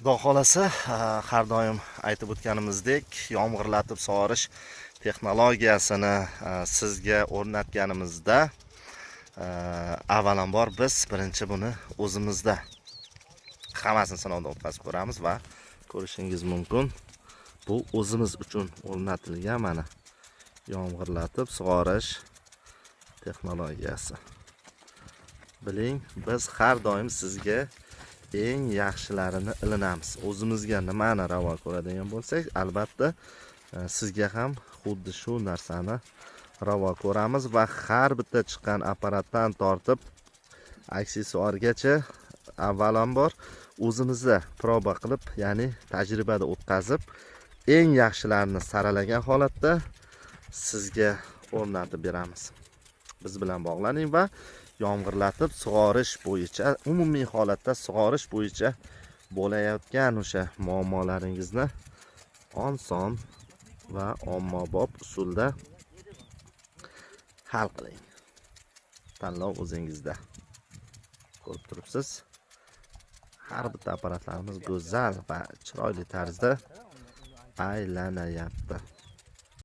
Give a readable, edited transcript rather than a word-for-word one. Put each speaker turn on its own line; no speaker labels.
Xudo xolasa, har doim aytib o'tganimizdek, yomg'irlatib sug'orish texnologiyasini sizga o'rnatganimizda, avvalambor biz birinchi buni o'zimizda hammasini sinovdan o'tkazib ko'ramiz va ko'rishingiz mumkin. Bu o'zimiz uchun o'rnatilgan mana yomg'irlatib sug'orish texnologiyasi. Biling, biz har doim sizga eng yaxshilarini ilinamiz. O'zimizga nimani ravo ko'radigan bo'lsak, albatta sizga ham xuddi shu narsani ravo ko'ramiz va har bitta chiqqan apparatdan tortib aksessuargacha avvalambor o'zimizda proba qilib, ya'ni tajribada o'tkazib, eng yaxshilarini saralagan holatda sizga o'rnatib beramiz. Biz bilan bog'laning va yomg'irlatib sug'orish bo'yicha, umumiy holatda sug'orish bo'yicha bo'layotgan o'sha muammolaringizni oson va ommabop usulda hal qiling. Tanlov o'zingizda. Ko'rib turibsiz, har bitta apparatlarimiz go'zal va chiroyli tarzda aylanayapti.